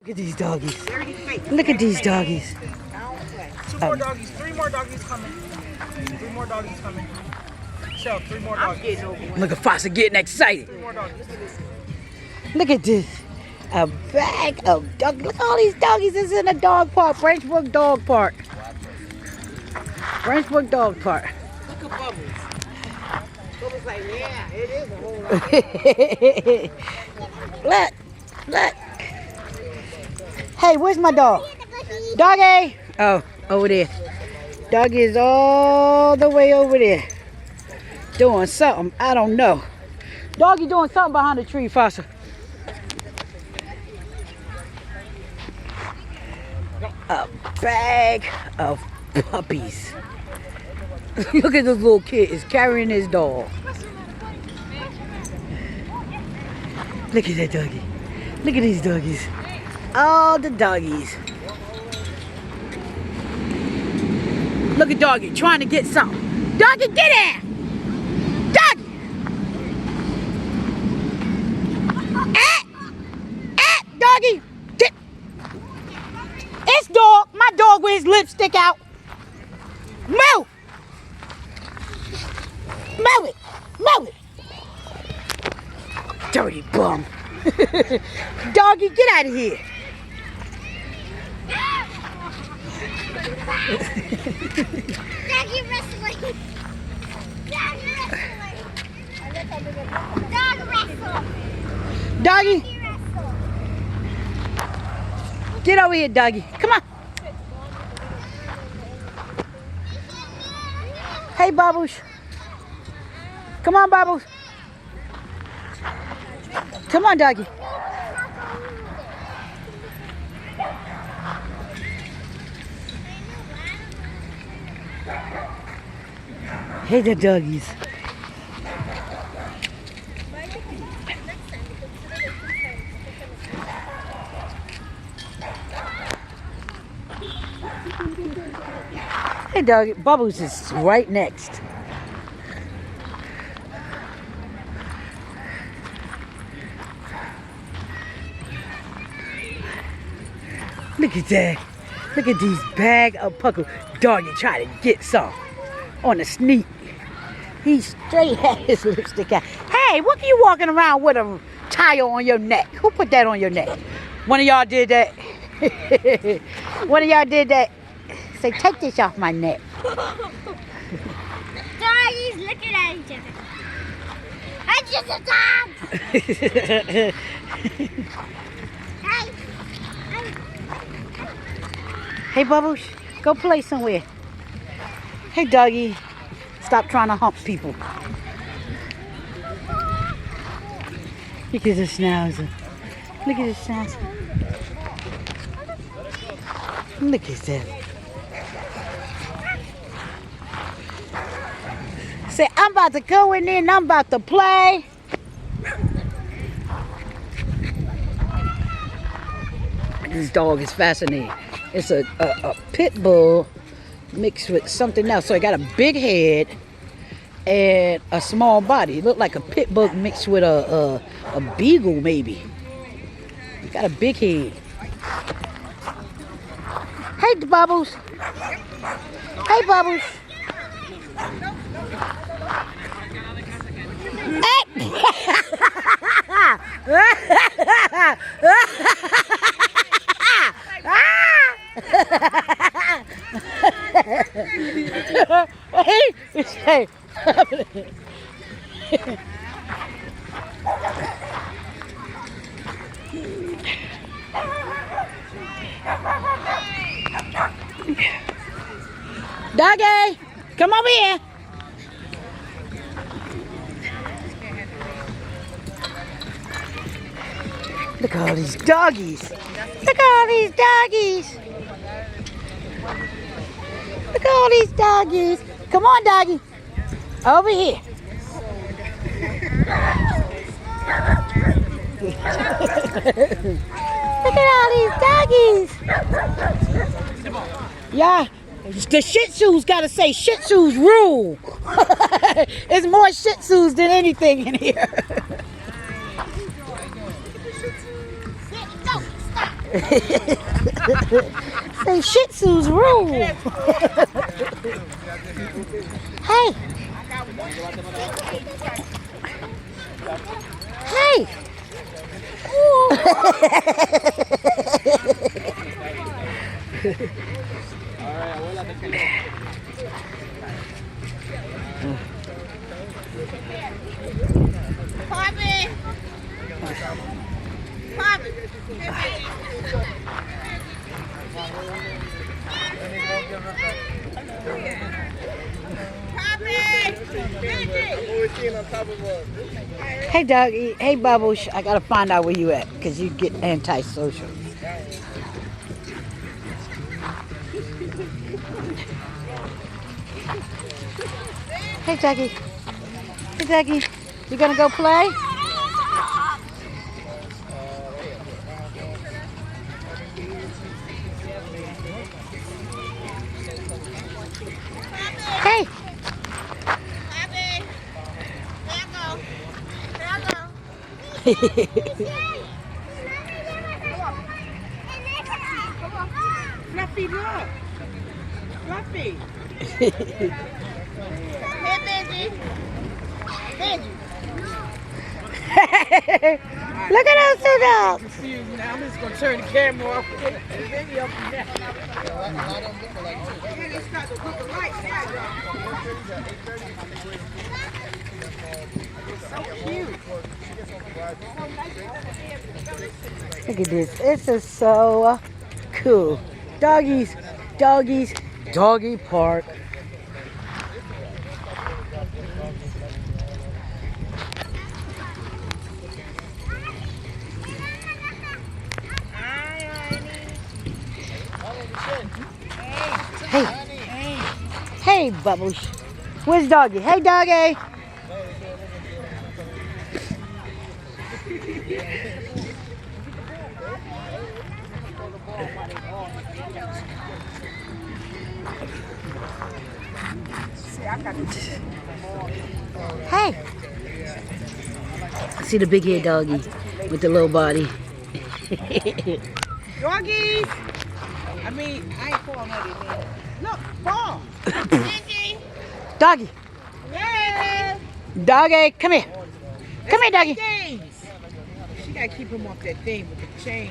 Look at these doggies. Look at these doggies. Two more doggies. 3 more doggies coming. 3 more doggies coming. Shell, 3 more doggies. Look at Foster getting excited. 3 more doggies. Look at this. A bag of doggies. Look at all these doggies that's in the dog park. Branch Brook Dog Park. Branch Brook Dog Park. Look at Bubbles. Bubbles like, yeah, it is a whole lot. Look. Hey, where's my dog? Doggy! Oh, over there. Doggy is all the way over there. Doing something. I don't know. Doggy doing something behind the tree, Foster. A bag of puppies. Look at this little kid is carrying his dog. Look at that doggy. Look at these doggies. All the doggies. Look at doggy trying to get something. Doggy, get in! Doggy! Doggy! Get! It's dog. My dog with his lipstick out. Move! Move it! Move it! Dirty bum. Doggy, get out of here. Doggy wrestling. Dog wrestling. Dog wrestle. Doggy, get over here, doggy. Come on. Hey, Bubbles. Come on, Bubbles. Come on, doggy. Hey, the doggies. Hey, doggy. Bubbles is right next. Look at that. Look at these bag of puckle. Doggy trying to get some on the sneak. He straight had his lipstick out. Hey, what are you walking around with a tire on your neck? Who put that on your neck? One of y'all did that. One of y'all did that. Say, take this off my neck. Doggies looking at each other. I'm just a dog. Hey. Hey, Bubbles, go play somewhere. Hey, doggy, stop trying to hump people. Look at the schnauzer. Look at the schnauzer. Look at that. Say, I'm about to go in there and I'm about to play. This dog is fascinating. It's a pit bull mixed with something else. So it got a big head and a small body. It looked like a pit bull mixed with a beagle, maybe. It got a big head. Hey, Bubbles. Hey, Bubbles. Hey. Hey. Doggy, come over here. Look at all these doggies. Look at all these doggies. Look at all these doggies. Come on, doggy. Over here. Look at all these doggies. Yeah, the Shih Tzus gotta say Shih Tzus rule. There's more Shih Tzus than anything in here. Say Shih Tzus rule. Hey. Hey. Bobby. Bobby. Hey, doggy. Hey, Bubbles. I gotta find out where you at, because you get antisocial. Hey, doggy. Hey, doggy. You gonna go play? Hey. Fluffy, look. Fluffy. Hey, Benji. Benji. Look at those two dogs. Confused now. I'm just gonna turn the camera off. Maybe up and down. They start to put the lights down. So cute. Look at this. This is so cool. Doggies, doggies, doggy park. Hey, hey, Bubbles. Where's Doggy? Hey, Doggy. Hey. See the big head doggy with the little body. Doggies. I mean, I ain't calling her their name. Look, Paul. Benji. Doggy. Yeah. Doggy, come here. Come here, doggy. Things. She gotta keep him off that thing with the chain.